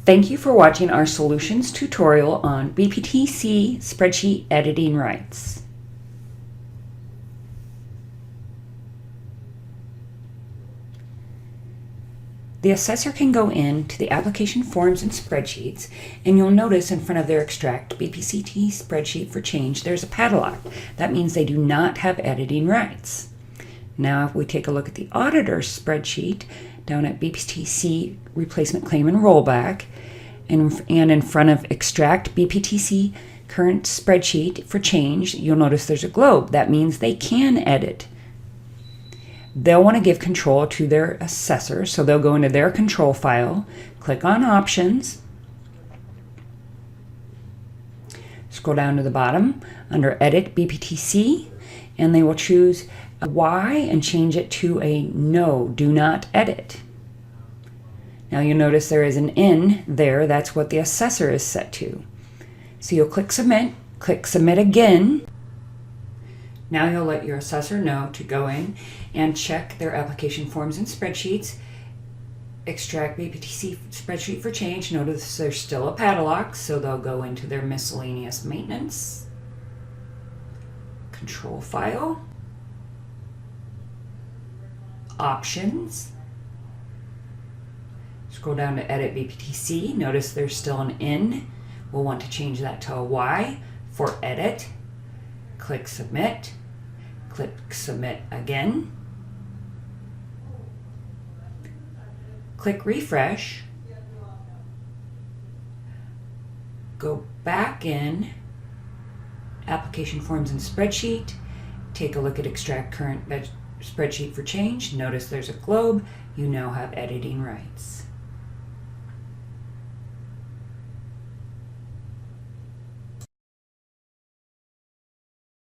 Thank you for watching our solutions tutorial on BPTC spreadsheet editing rights. The assessor can go into the application forms and spreadsheets, and you'll notice in front of their extract BPCT spreadsheet for change there's a padlock. That means they do not have editing rights. Now if we take a look at the auditor's spreadsheet down at BPTC replacement claim and rollback, and in front of extract BPTC current spreadsheet for change, you'll notice there's a globe. That means they can edit. They'll want to give control to their assessor, so they'll go into their control file, click on options, scroll down to the bottom under edit BPTC, and they will choose a Y and change it to a no, do not edit. Now you'll notice there is an N there. That's what the assessor is set to. So you'll click submit again. Now you'll let your assessor know to go in and check their application forms and spreadsheets. Extract BPTC spreadsheet for change. Notice there's still a padlock, so they'll go into their miscellaneous maintenance control file, options. Scroll down to edit BPTC. Notice there's still an N. We'll want to change that to a Y for edit. Click submit. Click submit again. Click refresh. Go back in application forms and spreadsheet. Take a look at extract current spreadsheet for change. Notice there's a globe. You now have editing rights.